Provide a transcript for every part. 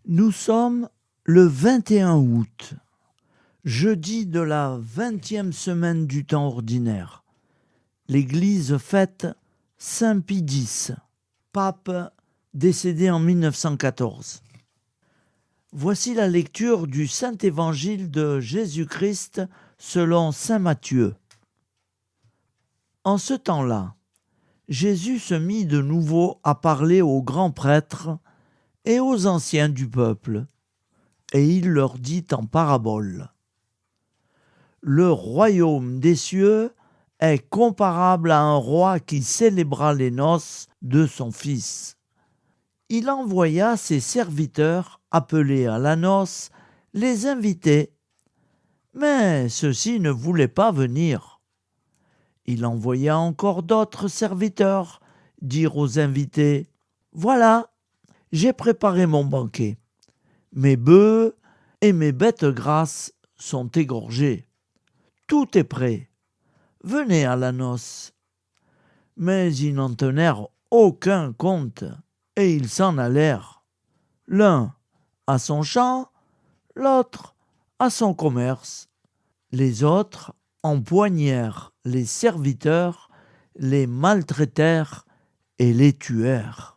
Nous sommes le 21 août, jeudi de la 20e semaine du temps ordinaire. L'Église fête Saint Pie X, pape décédé en 1914. Voici la lecture du Saint Évangile de Jésus-Christ selon Saint Matthieu. En ce temps-là, Jésus se mit de nouveau à parler aux grands prêtres et aux anciens du peuple, et il leur dit en parabole. Le royaume des cieux est comparable à un roi qui célébra les noces de son fils. Il envoya ses serviteurs appeler à la noce les invités, mais ceux-ci ne voulaient pas venir. Il envoya encore d'autres serviteurs dire aux invités « Voilà, j'ai préparé mon banquet. Mes bœufs et mes bêtes grasses sont égorgés. Tout est prêt. Venez à la noce. » Mais ils n'en tenèrent aucun compte et ils s'en allèrent. L'un à son champ, l'autre à son commerce. Les autres empoignèrent les serviteurs, les maltraitèrent et les tuèrent.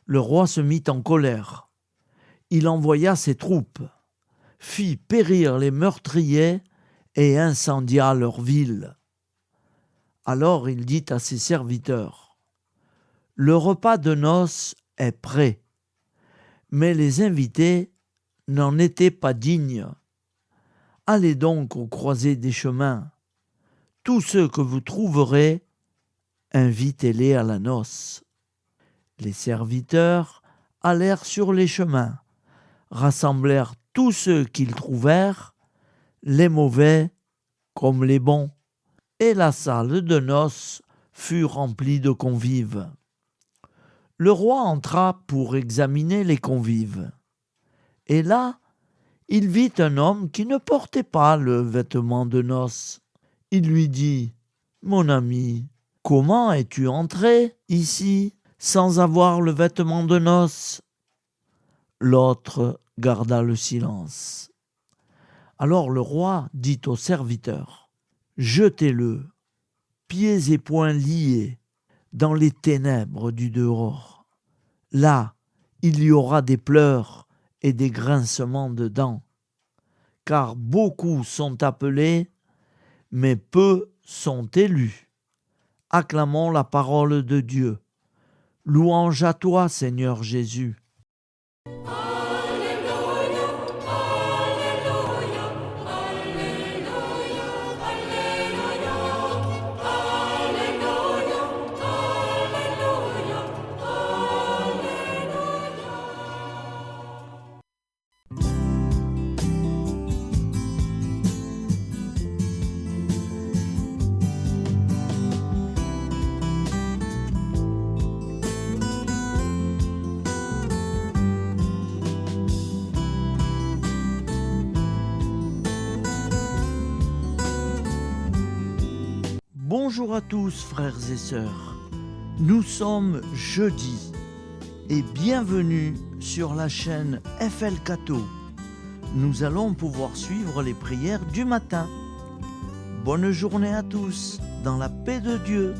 Le roi se mit en colère. Il envoya ses troupes, fit périr les meurtriers et incendia leur ville. Alors il dit à ses serviteurs, « Le repas de noces est prêt, mais les invités n'en étaient pas dignes. Allez donc aux croisées des chemins. Tous ceux que vous trouverez, invitez-les à la noce. » Les serviteurs allèrent sur les chemins, rassemblèrent tous ceux qu'ils trouvèrent, les mauvais comme les bons, et la salle de noces fut remplie de convives. Le roi entra pour examiner les convives. Et là, il vit un homme qui ne portait pas le vêtement de noces. Il lui dit « Mon ami, comment es-tu entré ici sans avoir le vêtement de noces ?» L'autre garda le silence. Alors le roi dit au serviteur « Jetez-le, pieds et poings liés, dans les ténèbres du dehors. Là, il y aura des pleurs et des grincements de dents, car beaucoup sont appelés, mais peu sont élus. Acclamons la parole de Dieu. Louange à toi, Seigneur Jésus. Bonjour à tous frères et sœurs, nous sommes jeudi et bienvenue sur la chaîne FL Cato. Nous allons pouvoir suivre les prières du matin. Bonne journée à tous, dans la paix de Dieu.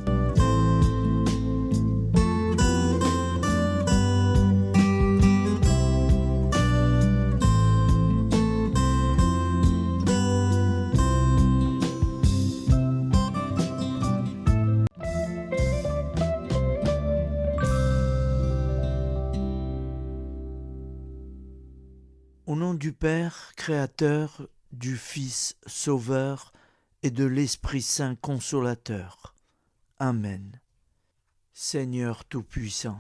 Au nom du Père, Créateur, du Fils, Sauveur et de l'Esprit Saint Consolateur. Amen. Seigneur Tout-Puissant,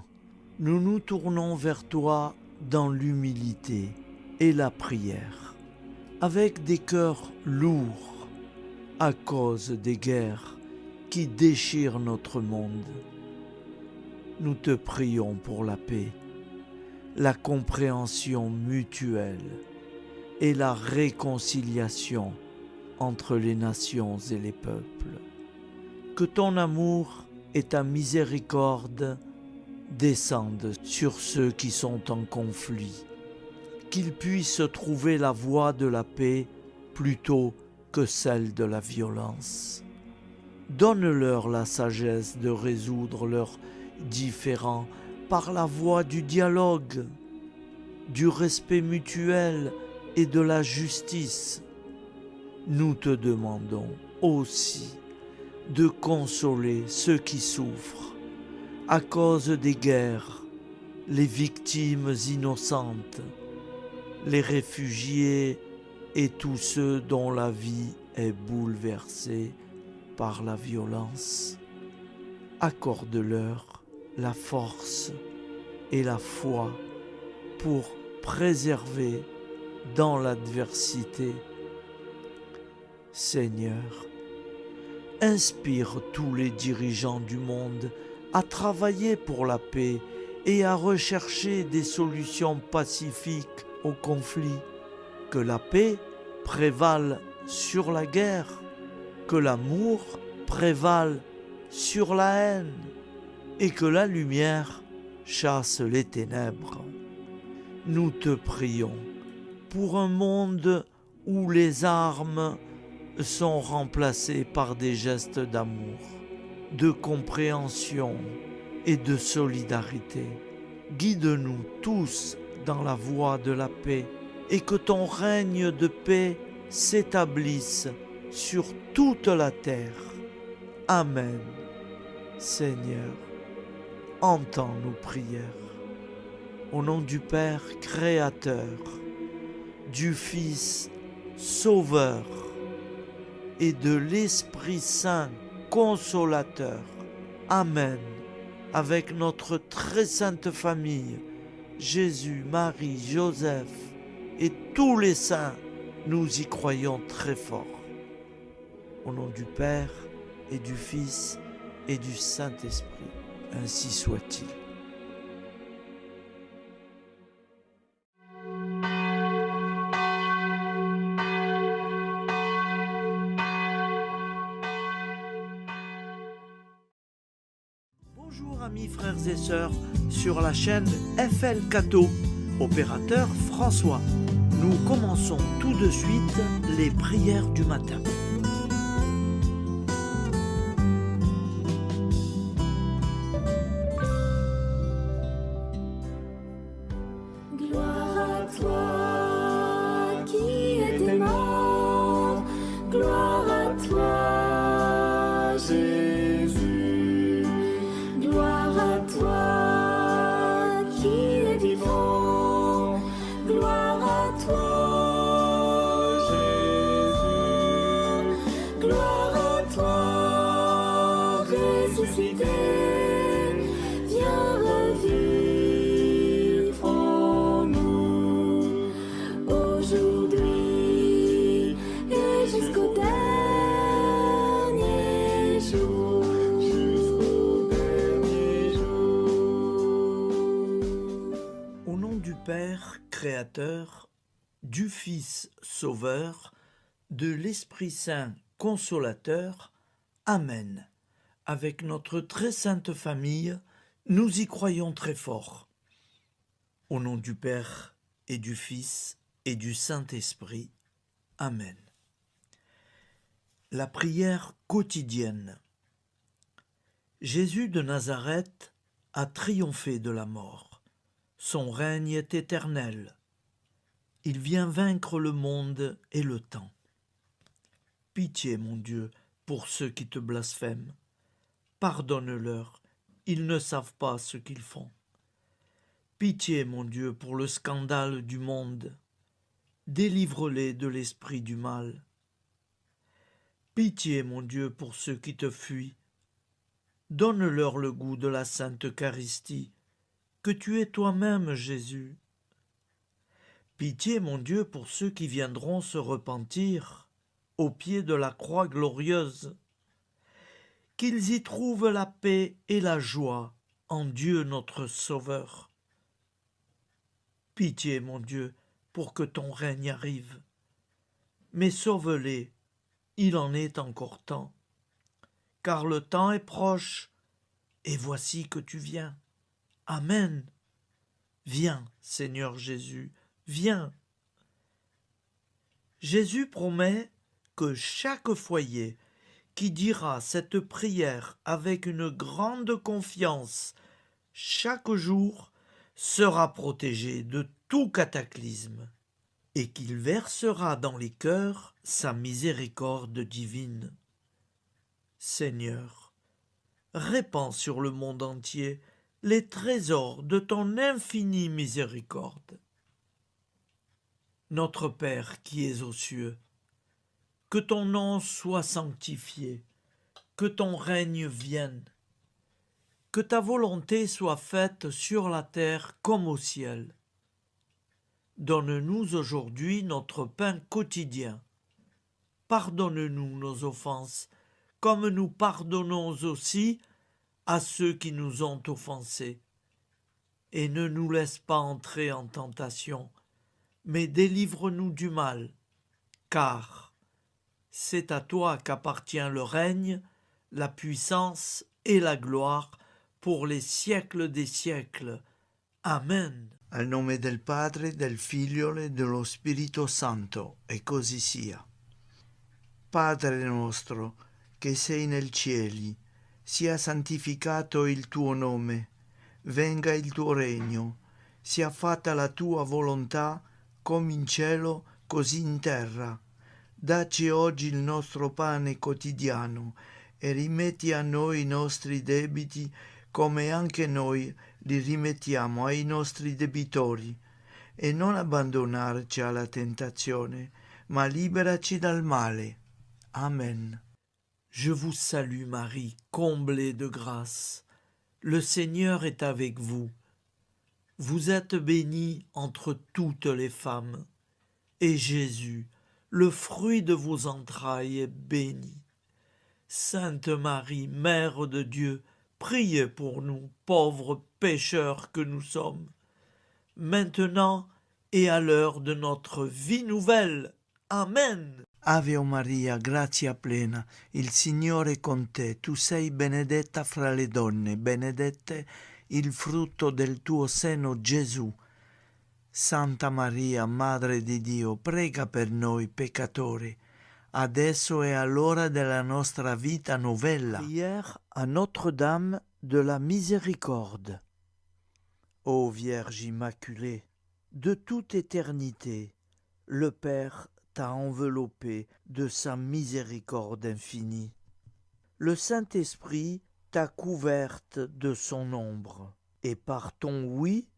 nous nous tournons vers toi dans l'humilité et la prière, avec des cœurs lourds à cause des guerres qui déchirent notre monde. Nous te prions pour la paix, la compréhension mutuelle et la réconciliation entre les nations et les peuples. Que ton amour et ta miséricorde descendent sur ceux qui sont en conflit qu'ils puissent trouver la voie de la paix plutôt que celle de la violence. Donne-leur la sagesse de résoudre leurs différends par la voie du dialogue, du respect mutuel et de la justice. Nous te demandons aussi de consoler ceux qui souffrent à cause des guerres, les victimes innocentes, les réfugiés et tous ceux dont la vie est bouleversée par la violence. Accorde-leur la force et la foi pour préserver dans l'adversité. Seigneur, inspire tous les dirigeants du monde à travailler pour la paix et à rechercher des solutions pacifiques aux conflits. Que la paix prévale sur la guerre, que l'amour prévale sur la haine et que la lumière chasse les ténèbres. Nous te prions pour un monde où les armes sont remplacées par des gestes d'amour, de compréhension et de solidarité. Guide-nous tous dans la voie de la paix et que ton règne de paix s'établisse sur toute la terre. Amen. Seigneur, entends nos prières. Au nom du Père Créateur, du Fils Sauveur et de l'Esprit Saint Consolateur. Amen. Avec notre très sainte famille, Jésus, Marie, Joseph et tous les saints, nous y croyons très fort. Au nom du Père et du Fils et du Saint-Esprit, ainsi soit-il. Bonjour amis frères et sœurs sur la chaîne FL Cato, opérateur François. Nous commençons tout de suite les prières du matin. Gloire à toi qui es mort, gloire à toi Jésus, gloire à toi qui es vivant, gloire à toi Jésus, gloire à toi ressuscité, viens revivre en nous aujourd'hui et jusqu'au dernier jour. Au nom du Père Créateur, du Fils Sauveur, de l'Esprit Saint Consolateur. Amen. Avec notre très sainte famille, nous y croyons très fort. Au nom du Père et du Fils et du Saint-Esprit. Amen. La prière quotidienne. Jésus de Nazareth a triomphé de la mort. Son règne est éternel. Il vient vaincre le monde et le temps. Pitié, mon Dieu, pour ceux qui te blasphèment. Pardonne-leur, ils ne savent pas ce qu'ils font. Pitié, mon Dieu, pour le scandale du monde. Délivre-les de l'esprit du mal. Pitié, mon Dieu, pour ceux qui te fuient. Donne-leur le goût de la Sainte Eucharistie, que tu es toi-même, Jésus. Pitié, mon Dieu, pour ceux qui viendront se repentir au pied de la croix glorieuse, qu'ils y trouvent la paix et la joie en Dieu notre Sauveur. Pitié, mon Dieu, pour que ton règne arrive. Mais sauve-les, il en est encore temps, car le temps est proche, et voici que tu viens. Amen. Viens, Seigneur Jésus, viens. Jésus promet que chaque foyer qui dira cette prière avec une grande confiance chaque jour sera protégé de tout cataclysme et qu'il versera dans les cœurs sa miséricorde divine. Seigneur, répands sur le monde entier les trésors de ton infinie miséricorde. Notre Père qui es aux cieux, que ton nom soit sanctifié, que ton règne vienne, que ta volonté soit faite sur la terre comme au ciel. Donne-nous aujourd'hui notre pain quotidien. Pardonne-nous nos offenses, comme nous pardonnons aussi à ceux qui nous ont offensés. Et ne nous laisse pas entrer en tentation, mais délivre-nous du mal, car c'est à toi qu'appartient le règne, la puissance et la gloire pour les siècles des siècles. Amen. Al nome del Padre, del Figlio e dello Spirito Santo, e così sia. Padre nostro, che sei nel cieli, sia santificato il tuo nome, venga il tuo regno, sia fatta la tua volontà, come in cielo, così in terra. Dacci oggi il nostro pane quotidiano e rimetti a noi i nostri debiti come anche noi li rimettiamo ai nostri debitori, e non abbandonarci alla tentazione, ma liberaci dal male. Amen. Je vous salue Marie, comblée de grâce. Le Seigneur est avec vous. Vous êtes bénie entre toutes les femmes, et Jésus, le fruit de vos entrailles, est béni. Sainte Marie, Mère de Dieu, priez pour nous, pauvres pécheurs que nous sommes, maintenant et à l'heure de notre vie nouvelle. Amen. Ave Maria, grazia plena, il Signore è con te, tu sei benedetta fra le donne, benedette il frutto del tuo seno Gesù. Santa Maria, Madre di Dio, prega per noi peccatori, adesso e all'ora della nostra vita novella. Prière à Notre-Dame de la Miséricorde. Ô Vierge Immaculée, de toute éternité, le Père t'a enveloppé de sa miséricorde infinie. Le Saint-Esprit t'a couverte de son ombre, et par ton oui,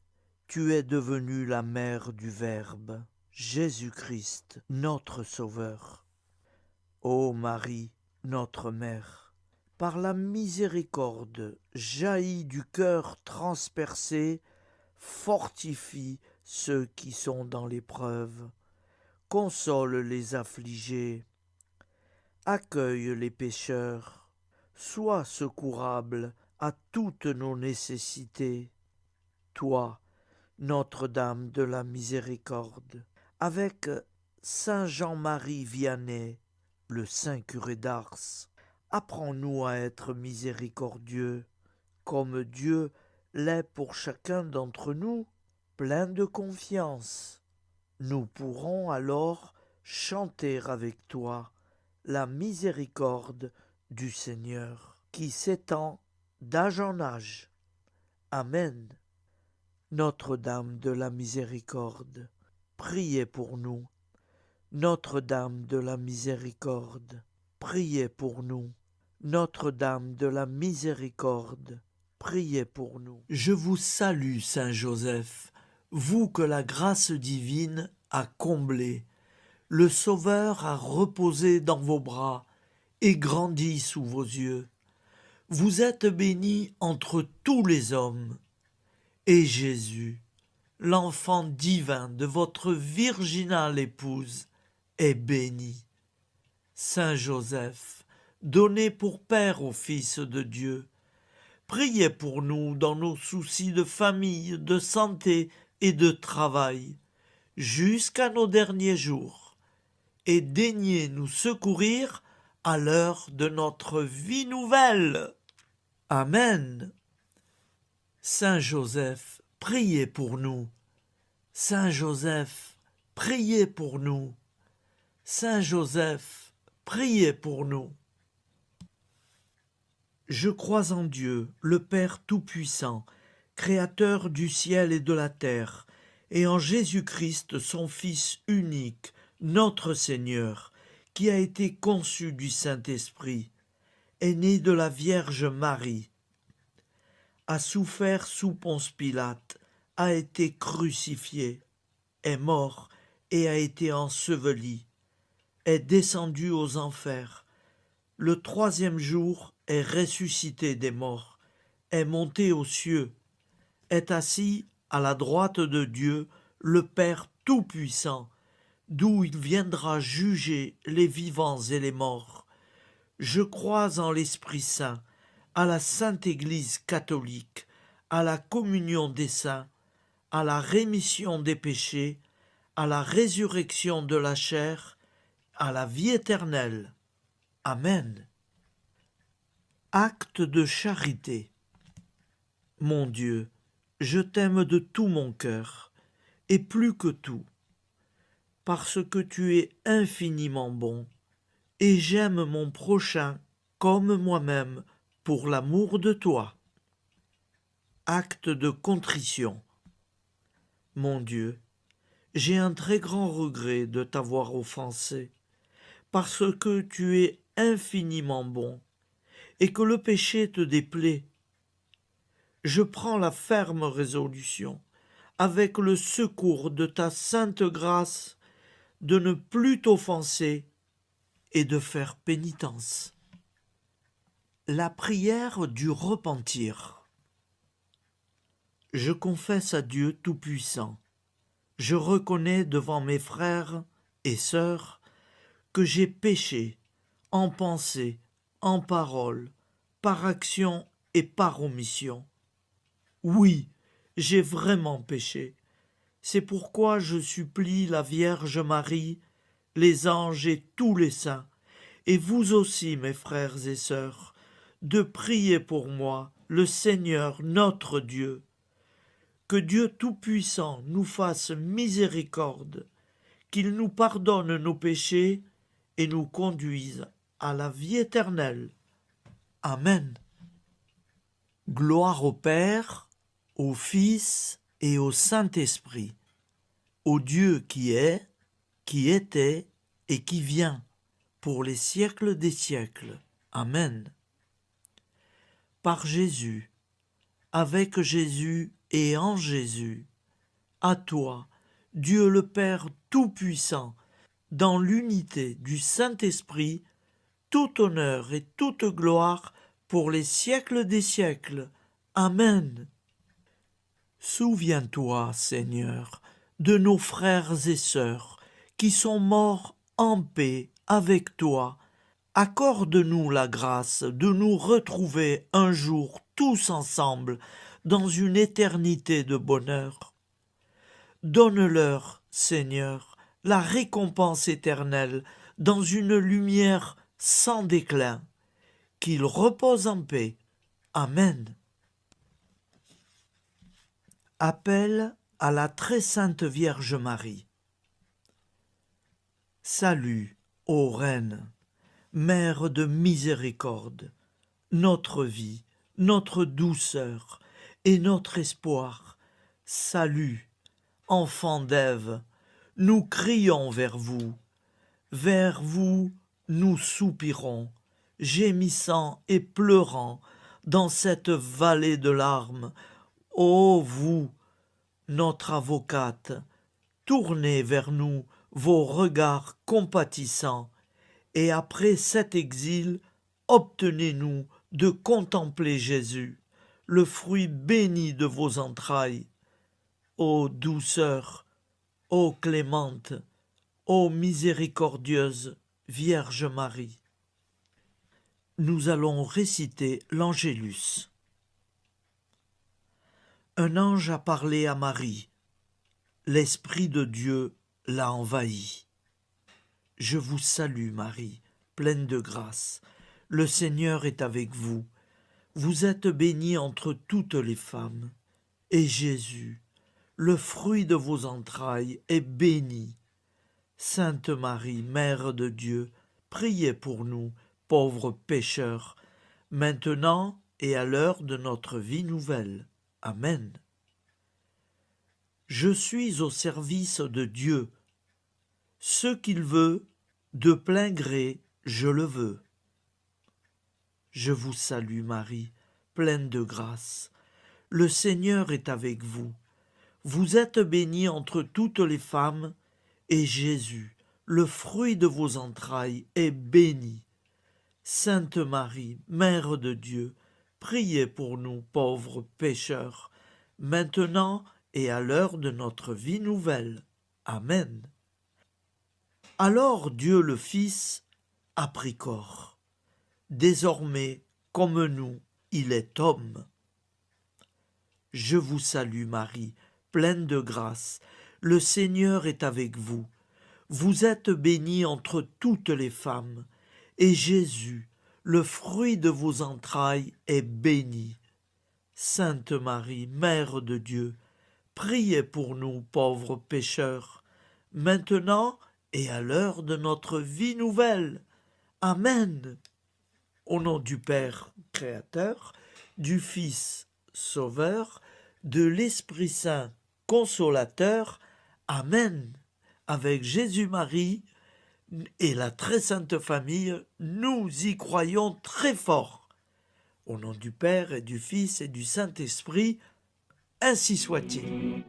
tu es devenue la mère du Verbe, Jésus-Christ, notre Sauveur. Ô Marie, notre Mère, par la miséricorde jaillie du cœur transpercé, fortifie ceux qui sont dans l'épreuve, console les affligés, accueille les pécheurs, sois secourable à toutes nos nécessités. Toi, Notre-Dame de la Miséricorde, avec Saint Jean-Marie Vianney, le Saint curé d'Ars, apprends-nous à être miséricordieux, comme Dieu l'est pour chacun d'entre nous, plein de confiance. Nous pourrons alors chanter avec toi la miséricorde du Seigneur, qui s'étend d'âge en âge. Amen. Notre-Dame de la Miséricorde, priez pour nous. Notre-Dame de la Miséricorde, priez pour nous. Notre-Dame de la Miséricorde, priez pour nous. Je vous salue, Saint Joseph, vous que la grâce divine a comblé. Le Sauveur a reposé dans vos bras et grandi sous vos yeux. Vous êtes bénie entre tous les hommes. Et Jésus, l'enfant divin de votre virginale épouse, est béni. Saint Joseph, donné pour Père au Fils de Dieu, priez pour nous dans nos soucis de famille, de santé et de travail, jusqu'à nos derniers jours, et daignez nous secourir à l'heure de notre vie nouvelle. Amen. Saint Joseph, priez pour nous. Saint Joseph, priez pour nous. Saint Joseph, priez pour nous. Je crois en Dieu, le Père Tout-Puissant, Créateur du ciel et de la terre, et en Jésus-Christ, son Fils unique, notre Seigneur, qui a été conçu du Saint-Esprit, est né de la Vierge Marie, a souffert sous Ponce Pilate, a été crucifié, est mort et a été enseveli, est descendu aux enfers. Le troisième jour est ressuscité des morts, est monté aux cieux, est assis à la droite de Dieu, le Père Tout-Puissant, d'où il viendra juger les vivants et les morts. Je crois en l'Esprit Saint, à la Sainte Église catholique, à la communion des saints, à la rémission des péchés, à la résurrection de la chair, à la vie éternelle. Amen. Acte de charité. Mon Dieu, je t'aime de tout mon cœur, et plus que tout, parce que tu es infiniment bon, et j'aime mon prochain comme moi-même pour l'amour de toi. Acte de contrition. Mon Dieu, j'ai un très grand regret de t'avoir offensé, parce que tu es infiniment bon, et que le péché te déplaît. Je prends la ferme résolution, avec le secours de ta sainte grâce, de ne plus t'offenser et de faire pénitence. La prière du repentir. Je confesse à Dieu Tout-Puissant, je reconnais devant mes frères et sœurs que j'ai péché en pensée, en parole, par action et par omission. Oui, j'ai vraiment péché. C'est pourquoi je supplie la Vierge Marie, les anges et tous les saints, et vous aussi, mes frères et sœurs, de prier pour moi, le Seigneur notre Dieu. Que Dieu Tout-Puissant nous fasse miséricorde, qu'il nous pardonne nos péchés et nous conduise à la vie éternelle. Amen. Gloire au Père, au Fils et au Saint-Esprit, au Dieu qui est, qui était et qui vient, pour les siècles des siècles. Amen. Par Jésus, avec Jésus et en Jésus, à toi, Dieu le Père Tout-Puissant, dans l'unité du Saint-Esprit, tout honneur et toute gloire pour les siècles des siècles. Amen. Souviens-toi, Seigneur, de nos frères et sœurs qui sont morts en paix avec toi. Accorde-nous la grâce de nous retrouver un jour tous ensemble dans une éternité de bonheur. Donne-leur, Seigneur, la récompense éternelle dans une lumière sans déclin. Qu'ils reposent en paix. Amen. Appel à la très sainte Vierge Marie. Salut, ô Reine, Mère de miséricorde, notre vie, notre douceur et notre espoir. Salut, enfant d'Ève, nous crions vers vous nous soupirons, gémissant et pleurant dans cette vallée de larmes. Ô vous, notre avocate, tournez vers nous vos regards compatissants, et après cet exil, obtenez-nous de contempler Jésus, le fruit béni de vos entrailles. Ô douceur, ô clémente, ô miséricordieuse Vierge Marie. Nous allons réciter l'Angélus. Un ange a parlé à Marie. L'Esprit de Dieu l'a envahie. Je vous salue, Marie, pleine de grâce. Le Seigneur est avec vous. Vous êtes bénie entre toutes les femmes. Et Jésus, le fruit de vos entrailles est béni. Sainte Marie, Mère de Dieu, priez pour nous, pauvres pécheurs, maintenant et à l'heure de notre vie nouvelle. Amen. Je suis au service de Dieu. Ce qu'il veut, de plein gré, je le veux. Je vous salue Marie, pleine de grâce. Le Seigneur est avec vous. Vous êtes bénie entre toutes les femmes, et Jésus, le fruit de vos entrailles, est béni. Sainte Marie, Mère de Dieu, priez pour nous pauvres pécheurs, maintenant et à l'heure de notre vie nouvelle. Amen. Alors Dieu le Fils a pris corps. Désormais, comme nous, il est homme. Je vous salue Marie, pleine de grâce. Le Seigneur est avec vous. Vous êtes bénie entre toutes les femmes, et Jésus, le fruit de vos entrailles, est béni. Sainte Marie, Mère de Dieu, priez pour nous pauvres pécheurs, maintenant et à l'heure de notre vie nouvelle. Amen. Au nom du Père Créateur, du Fils Sauveur, de l'Esprit Saint Consolateur. Amen. Avec Jésus-Marie et la très sainte famille, nous y croyons très fort. Au nom du Père et du Fils et du Saint-Esprit, ainsi soit-il.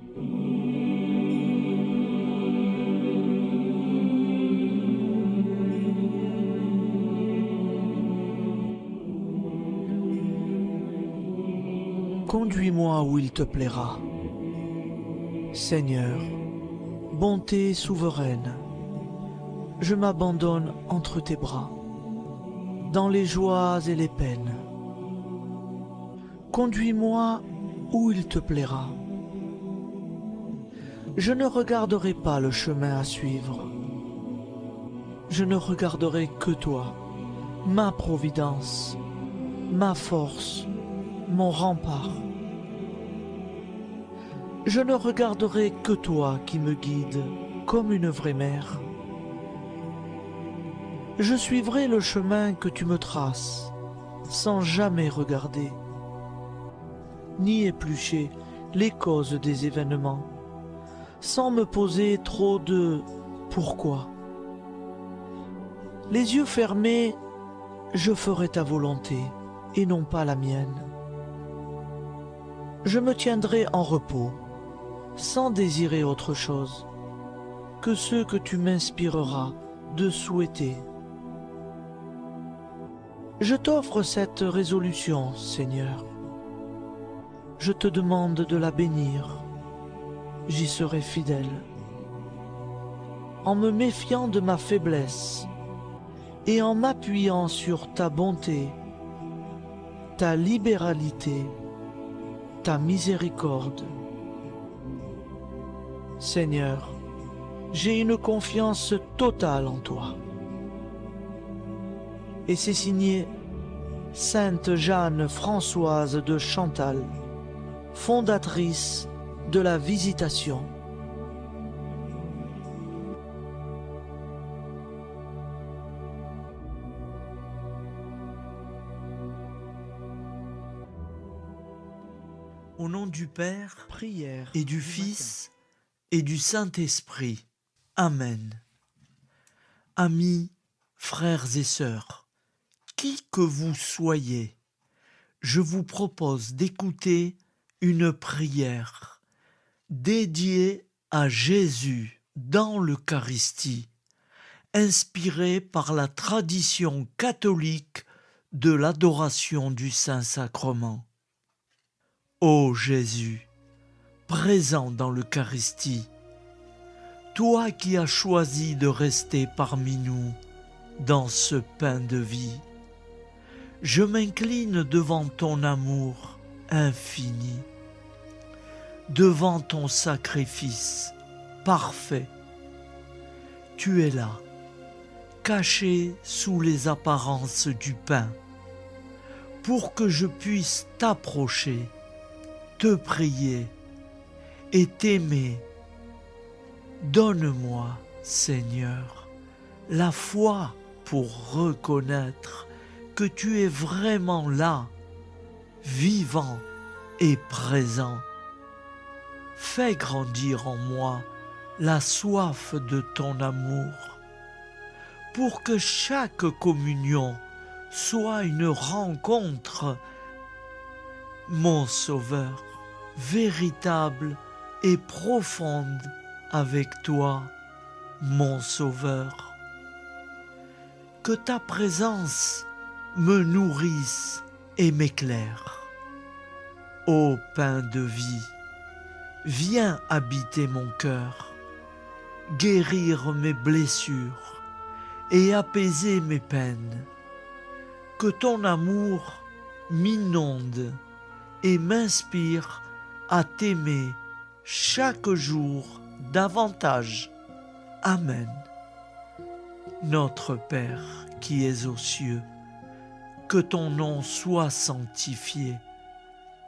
Conduis-moi où il te plaira. Seigneur, bonté souveraine, je m'abandonne entre tes bras, dans les joies et les peines. Conduis-moi où il te plaira. Je ne regarderai pas le chemin à suivre. Je ne regarderai que toi, ma providence, ma force, mon rempart. Je ne regarderai que toi qui me guides comme une vraie mère. Je suivrai le chemin que tu me traces, sans jamais regarder, ni éplucher les causes des événements, sans me poser trop de « pourquoi ». Les yeux fermés, je ferai ta volonté et non pas la mienne. Je me tiendrai en repos, sans désirer autre chose que ce que tu m'inspireras de souhaiter. Je t'offre cette résolution, Seigneur. Je te demande de la bénir. J'y serai fidèle. En me méfiant de ma faiblesse et en m'appuyant sur ta bonté, ta libéralité, ta miséricorde. Seigneur, j'ai une confiance totale en toi. Et c'est signé Sainte Jeanne Françoise de Chantal, fondatrice de la Visitation. Au nom du Père, prière, et du Fils, et du Saint-Esprit. Amen. Amis, frères et sœurs, qui que vous soyez, je vous propose d'écouter une prière dédiée à Jésus dans l'Eucharistie, inspirée par la tradition catholique de l'adoration du Saint-Sacrement. Ô Jésus, présent dans l'Eucharistie, toi qui as choisi de rester parmi nous dans ce pain de vie, je m'incline devant ton amour infini, devant ton sacrifice parfait. Tu es là, caché sous les apparences du pain, pour que je puisse t'approcher, te prier et t'aimer. Donne-moi, Seigneur, la foi pour reconnaître que tu es vraiment là, vivant et présent. Fais grandir en moi la soif de ton amour, pour que chaque communion soit une rencontre, mon Sauveur, véritable et profonde avec toi, mon Sauveur. Que ta présence me nourrisse et m'éclaire. Ô pain de vie, viens habiter mon cœur, guérir mes blessures et apaiser mes peines. Que ton amour m'inonde et m'inspire à t'aimer chaque jour davantage. Amen. Notre Père qui es aux cieux, que ton nom soit sanctifié,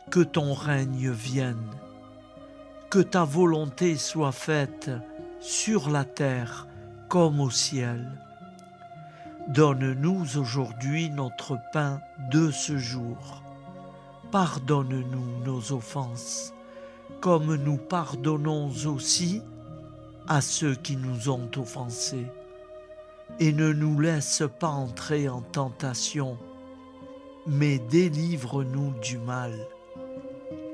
que ton règne vienne, que ta volonté soit faite sur la terre comme au ciel. Donne-nous aujourd'hui notre pain de ce jour. Pardonne-nous nos offenses, comme nous pardonnons aussi à ceux qui nous ont offensés. Et ne nous laisse pas entrer en tentation, mais délivre-nous du mal.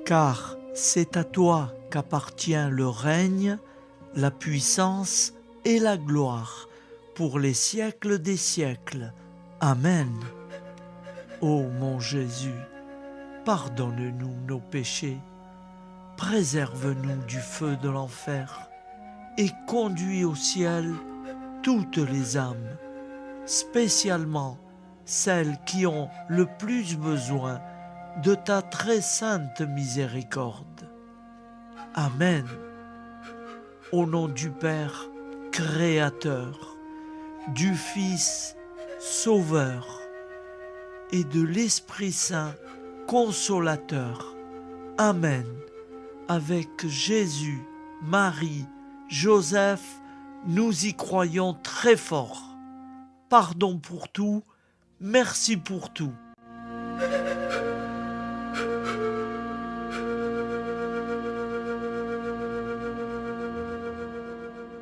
Car c'est à toi qu'appartient le règne, la puissance et la gloire pour les siècles des siècles. Amen. Ô mon Jésus, pardonne-nous nos péchés, préserve-nous du feu de l'enfer et conduis au ciel toutes les âmes, spécialement celles qui ont le plus besoin de ta très sainte miséricorde. Amen. Au nom du Père Créateur, du Fils Sauveur et de l'Esprit Saint Consolateur. Amen. Avec Jésus, Marie, Joseph, nous y croyons très fort. Pardon pour tout, merci pour tout.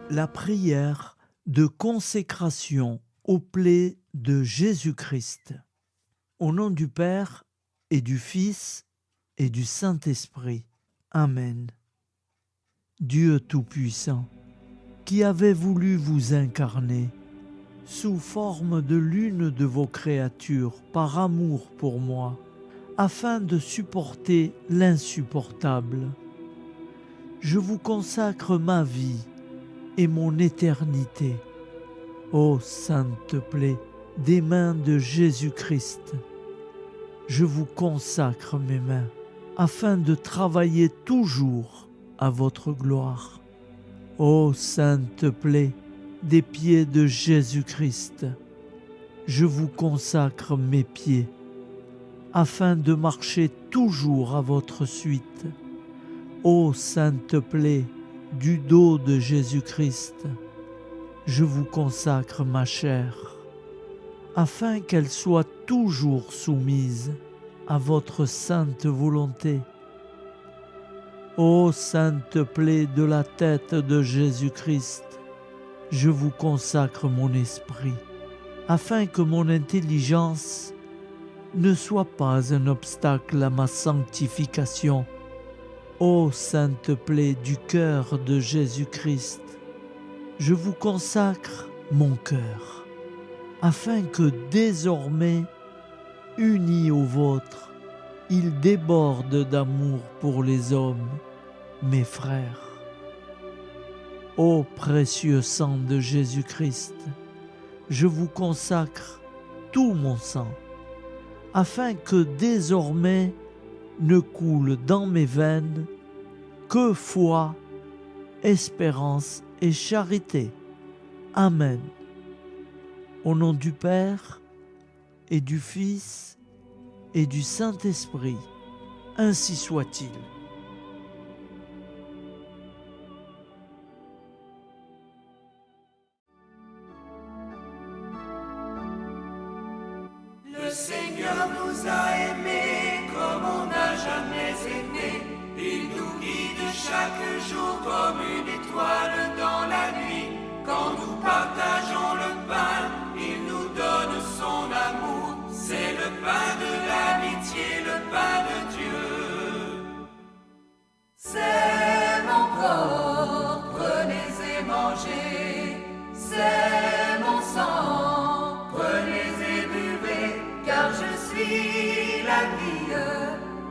La prière de consécration aux plaies de Jésus-Christ. Au nom du Père et du Fils et du Saint-Esprit. Amen. Dieu Tout-Puissant, qui avez voulu vous incarner sous forme de l'une de vos créatures par amour pour moi, afin de supporter l'insupportable, je vous consacre ma vie et mon éternité. Ô sainte plaie des mains de Jésus-Christ, je vous consacre mes mains, afin de travailler toujours à votre gloire. Ô sainte plaie des pieds de Jésus-Christ, je vous consacre mes pieds, afin de marcher toujours à votre suite. Ô sainte plaie du dos de Jésus-Christ, je vous consacre ma chair, afin qu'elle soit toujours soumise à votre sainte volonté. Ô sainte plaie de la tête de Jésus-Christ, je vous consacre mon esprit, afin que mon intelligence ne soit pas un obstacle à ma sanctification. Ô sainte plaie du cœur de Jésus-Christ, je vous consacre mon cœur, afin que désormais, uni au vôtre, il déborde d'amour pour les hommes, mes frères. Ô précieux sang de Jésus-Christ, je vous consacre tout mon sang, afin que désormais ne coule dans mes veines que foi, espérance et charité. Amen. Au nom du Père et du Fils et du Saint-Esprit, ainsi soit-il. Seigneur nous a aimés comme on n'a jamais aimé. Il nous guide chaque jour comme une étoile dans la nuit. Quand nous partageons le pain, il nous donne son amour. C'est le pain de l'amitié, le pain de Dieu. C'est mon corps, prenez et mangez. C'est mon sang, prenez et buvez. Car je suis la vie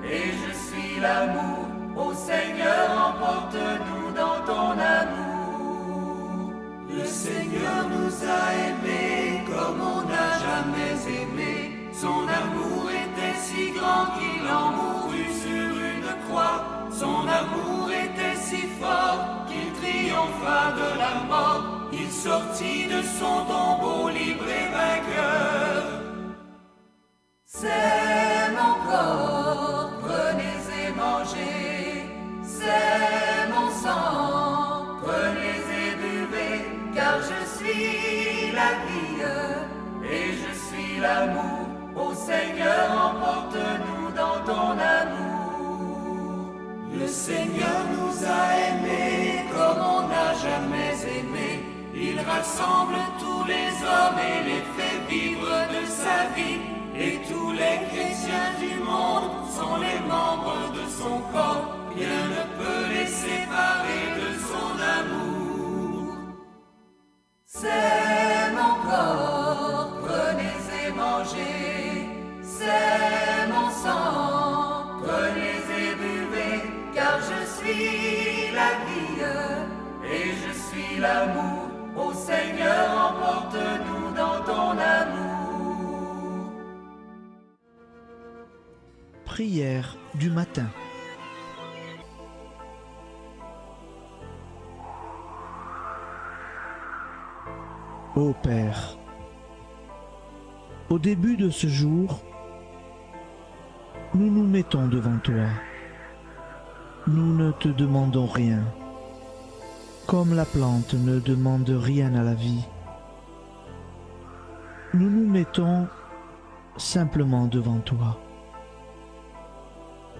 et je suis l'amour. Ô Seigneur, emporte-nous dans ton amour. Le Seigneur nous a aimés comme on n'a jamais aimé. Son amour était si grand qu'il en mourut sur une croix. Son amour était si fort qu'il triompha de la mort. Il sortit de son tombeau libre et vainqueur. C'est mon corps, prenez et mangez. C'est mon sang, prenez et buvez. Car je suis la vie et je suis l'amour. Ô Seigneur, emporte-nous dans ton amour. Le Seigneur nous a aimés comme on n'a jamais aimé. Il rassemble tous les hommes et les fait vivre de sa vie. Et tous les chrétiens du monde sont les membres de son corps. Rien ne peut les séparer de son amour. C'est mon corps, prenez et mangez. C'est mon sang, prenez et buvez. Car je suis la vie et je suis l'amour. Ô Seigneur, emporte-nous dans ton amour. Prière du matin. Ô Père, au début de ce jour, nous nous mettons devant toi. Nous ne te demandons rien, comme la plante ne demande rien à la vie. Nous nous mettons simplement devant toi.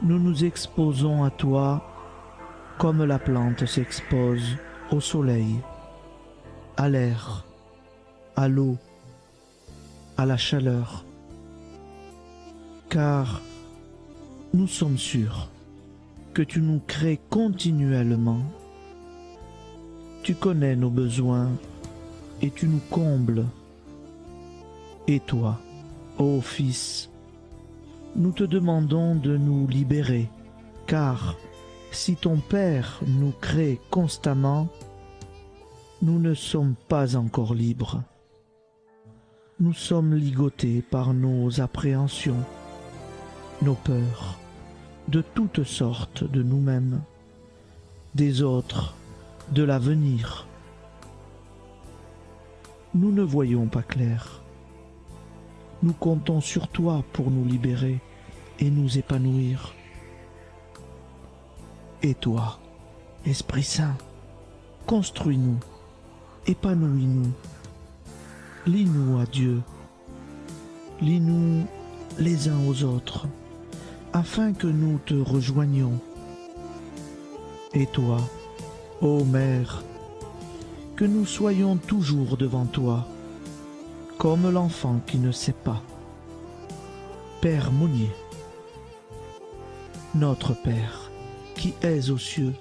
Nous nous exposons à toi comme la plante s'expose au soleil, à l'air, à l'eau, à la chaleur. Car nous sommes sûrs que tu nous crées continuellement. Tu connais nos besoins et tu nous combles. Et toi, ô Fils, nous te demandons de nous libérer, car si ton Père nous crée constamment, nous ne sommes pas encore libres. Nous sommes ligotés par nos appréhensions, nos peurs, de toutes sortes de nous-mêmes, des autres, de l'avenir. Nous ne voyons pas clair. Nous comptons sur toi pour nous libérer et nous épanouir. Et toi, Esprit Saint, construis-nous, épanouis-nous, lie-nous à Dieu, lie-nous les uns aux autres, afin que nous te rejoignions. Et toi, ô Mère, que nous soyons toujours devant toi, comme l'enfant qui ne sait pas. Père Monnier, notre Père, qui es aux cieux,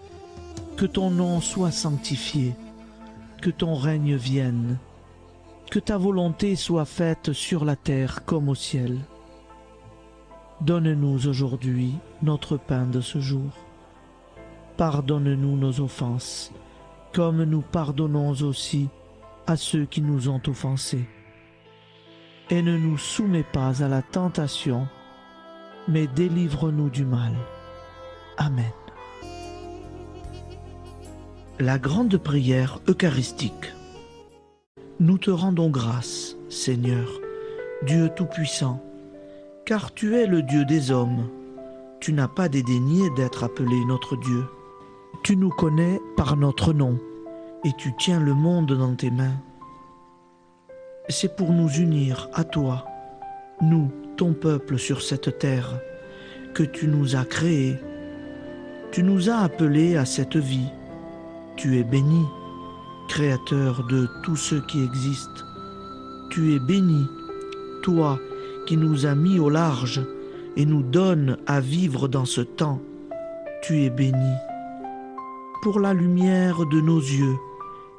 que ton nom soit sanctifié, que ton règne vienne, que ta volonté soit faite sur la terre comme au ciel. Donne-nous aujourd'hui notre pain de ce jour. Pardonne-nous nos offenses, comme nous pardonnons aussi à ceux qui nous ont offensés. Et ne nous soumets pas à la tentation, mais délivre-nous du mal. Amen. La grande prière eucharistique. Nous te rendons grâce, Seigneur, Dieu Tout-Puissant, car tu es le Dieu des hommes. Tu n'as pas dédaigné d'être appelé notre Dieu. Tu nous connais par notre nom, et tu tiens le monde dans tes mains. C'est pour nous unir à toi nous, ton peuple sur cette terre, que tu nous as créés. Tu nous as appelés à cette vie. Tu es béni, Créateur de tout ce qui existe. Tu es béni, toi qui nous as mis au large et nous donnes à vivre dans ce temps. Tu es béni. Pour la lumière de nos yeux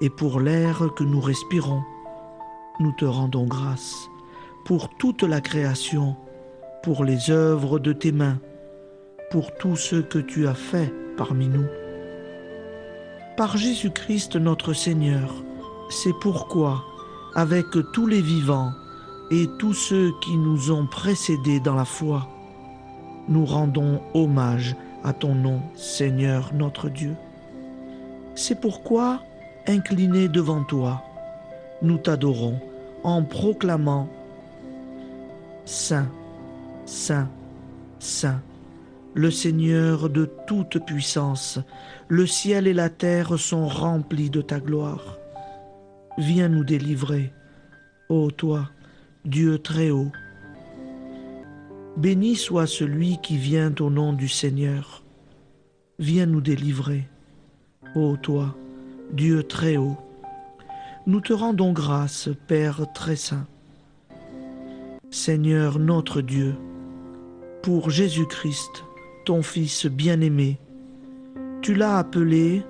et pour l'air que nous respirons, nous te rendons grâce. Pour toute la création, pour les œuvres de tes mains, pour tout ce que tu as fait parmi nous. Par Jésus-Christ notre Seigneur, c'est pourquoi, avec tous les vivants et tous ceux qui nous ont précédés dans la foi, nous rendons hommage à ton nom, Seigneur notre Dieu. C'est pourquoi, inclinés devant toi, nous t'adorons en proclamant « Saint, Saint, Saint ». Le Seigneur de toute puissance, le ciel et la terre sont remplis de ta gloire. Viens nous délivrer, ô toi, Dieu très haut. Béni soit celui qui vient au nom du Seigneur. Viens nous délivrer, ô toi, Dieu très haut. Nous te rendons grâce, Père très saint. Seigneur notre Dieu, pour Jésus-Christ, ton Fils bien-aimé, tu l'as appelé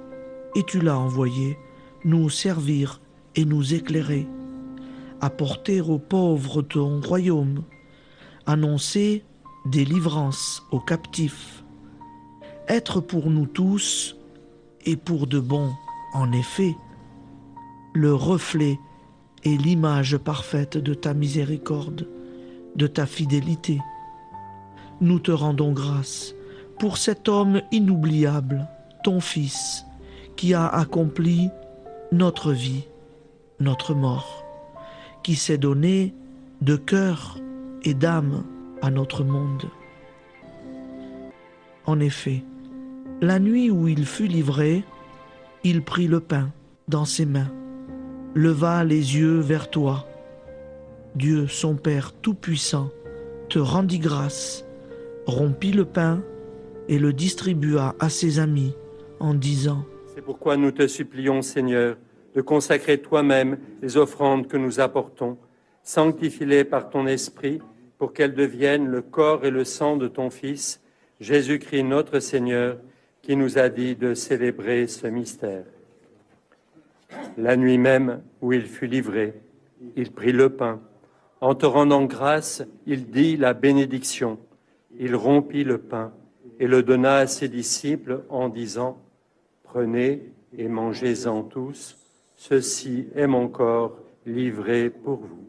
et tu l'as envoyé nous servir et nous éclairer, apporter aux pauvres ton royaume, annoncer délivrance aux captifs, être pour nous tous et pour de bon, en effet, le reflet et l'image parfaite de ta miséricorde, de ta fidélité. Nous te rendons grâce pour cet homme inoubliable, ton Fils, qui a accompli notre vie, notre mort, qui s'est donné de cœur et d'âme à notre monde. En effet, la nuit où il fut livré, il prit le pain dans ses mains, leva les yeux vers toi. Dieu, son Père Tout-Puissant, te rendit grâce, rompit le pain et le distribua à ses amis en disant : C'est pourquoi nous te supplions, Seigneur, de consacrer toi-même les offrandes que nous apportons. Sanctifie-les par ton Esprit pour qu'elles deviennent le corps et le sang de ton Fils, Jésus-Christ notre Seigneur, qui nous a dit de célébrer ce mystère. La nuit même où il fut livré, il prit le pain. En te rendant grâce, il dit la bénédiction. Il rompit le pain et le donna à ses disciples en disant : Prenez et mangez-en tous, ceci est mon corps livré pour vous.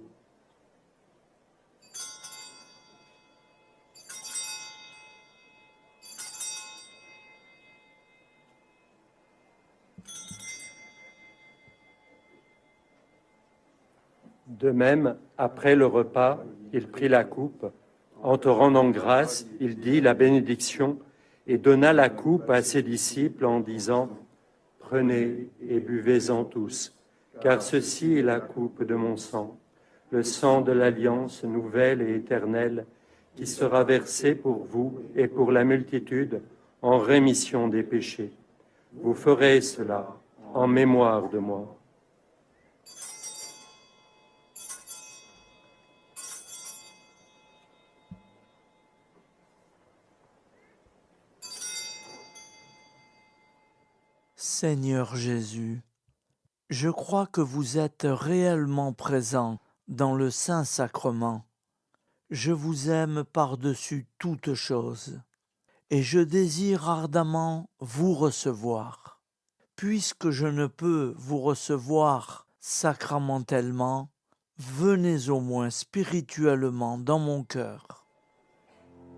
De même, après le repas, il prit la coupe. En te rendant grâce, il dit la bénédiction et donna la coupe à ses disciples en disant : Prenez et buvez-en tous, car ceci est la coupe de mon sang, le sang de l'alliance nouvelle et éternelle, qui sera versé pour vous et pour la multitude en rémission des péchés. Vous ferez cela en mémoire de moi. Seigneur Jésus, je crois que vous êtes réellement présent dans le Saint-Sacrement. Je vous aime par-dessus toute chose et je désire ardemment vous recevoir. Puisque je ne peux vous recevoir sacramentellement, venez au moins spirituellement dans mon cœur.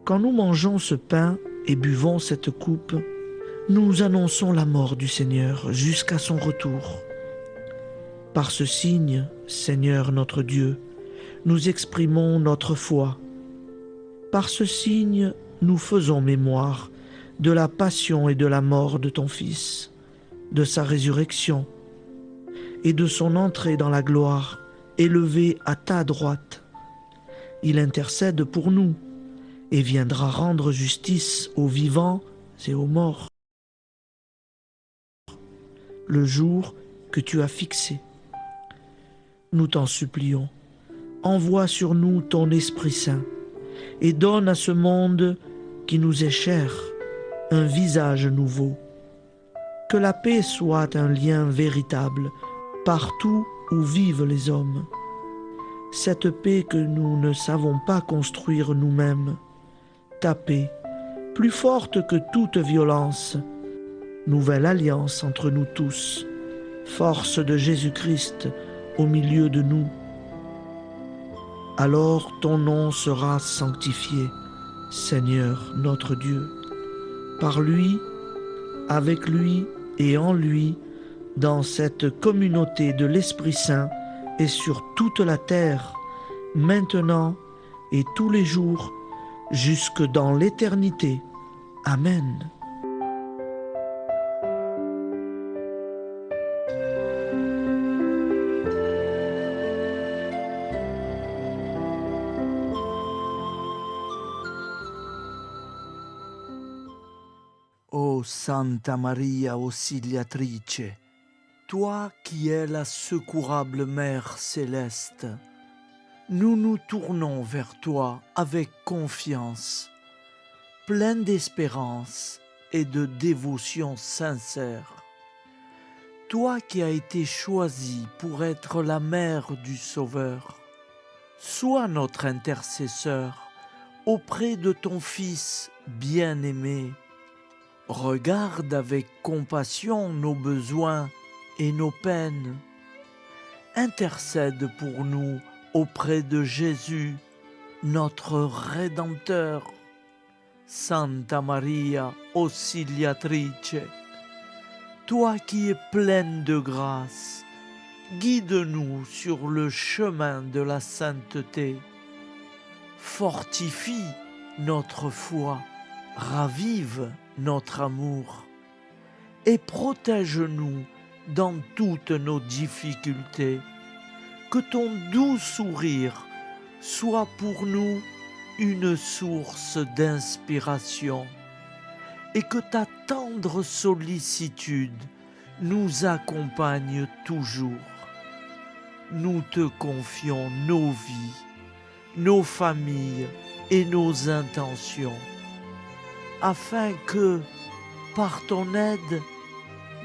Quand nous mangeons ce pain et buvons cette coupe, nous annonçons la mort du Seigneur jusqu'à son retour. Par ce signe, Seigneur notre Dieu, nous exprimons notre foi. Par ce signe, nous faisons mémoire de la passion et de la mort de ton Fils, de sa résurrection et de son entrée dans la gloire, élevé à ta droite. il intercède pour nous et viendra rendre justice aux vivants et aux morts. Le jour que tu as fixé. Nous t'en supplions, envoie sur nous ton Esprit Saint et donne à ce monde qui nous est cher un visage nouveau. Que la paix soit un lien véritable partout où vivent les hommes. Cette paix que nous ne savons pas construire nous-mêmes. Ta paix, plus forte que toute violence. Nouvelle alliance entre nous tous. Force de Jésus-Christ au milieu de nous. Alors ton nom sera sanctifié, Seigneur notre Dieu. Par lui, avec lui et en lui, dans cette communauté de l'Esprit Saint et sur toute la terre, maintenant et tous les jours, jusque dans l'éternité. Amen. Ô Santa Maria Auxiliatrice, toi qui es la secourable Mère céleste, nous nous tournons vers toi avec confiance, plein d'espérance et de dévotion sincère. Toi qui as été choisie pour être la mère du Sauveur, sois notre intercesseur auprès de ton Fils bien-aimé. Regarde avec compassion nos besoins et nos peines. Intercède pour nous auprès de Jésus, notre Rédempteur. Santa Maria Auxiliatrice, toi qui es pleine de grâce, guide-nous sur le chemin de la sainteté. Fortifie notre foi, ravive notre amour et protège-nous dans toutes nos difficultés. Que ton doux sourire soit pour nous une source d'inspiration et que ta tendre sollicitude nous accompagne toujours. Nous te confions nos vies, nos familles et nos intentions, afin que, par ton aide,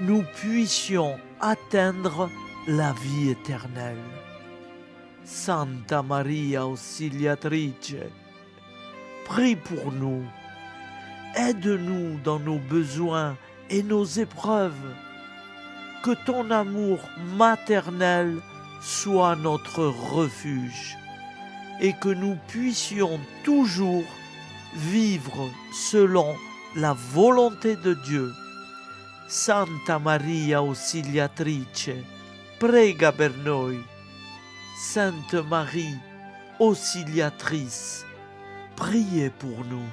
nous puissions atteindre la vie éternelle. Santa Maria Auxiliatrice, prie pour nous, aide-nous dans nos besoins et nos épreuves, que ton amour maternel soit notre refuge et que nous puissions toujours vivre selon la volonté de Dieu. Santa Maria Auxiliatrice, prega per noi. Sainte Marie, Auxiliatrice, priez pour nous.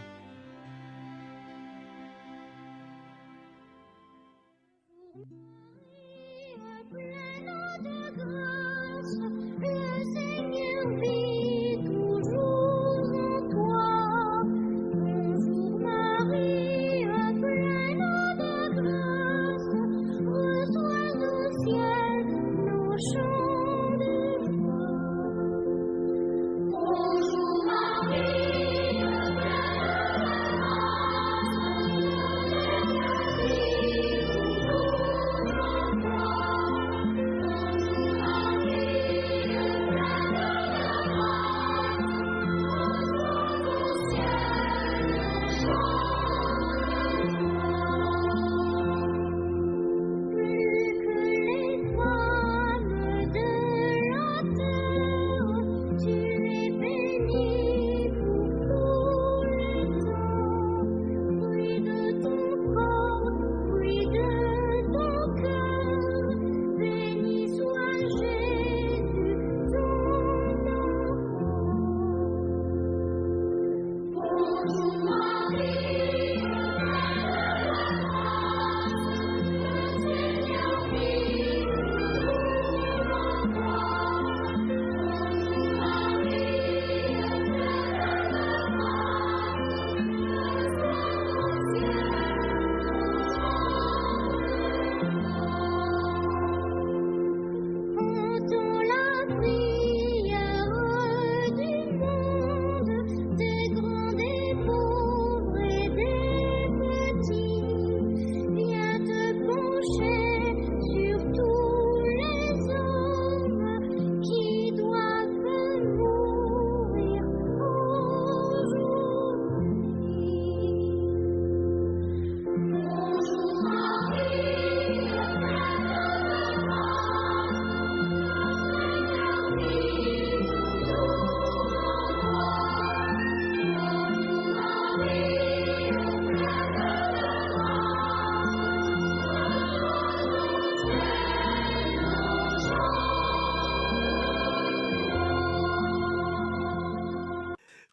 Bonjour Marie,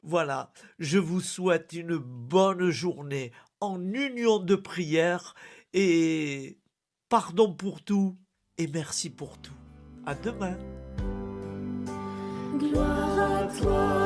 Voilà, je vous souhaite une bonne journée en union de prière et pardon pour tout et merci pour tout. À demain. Gloire à toi,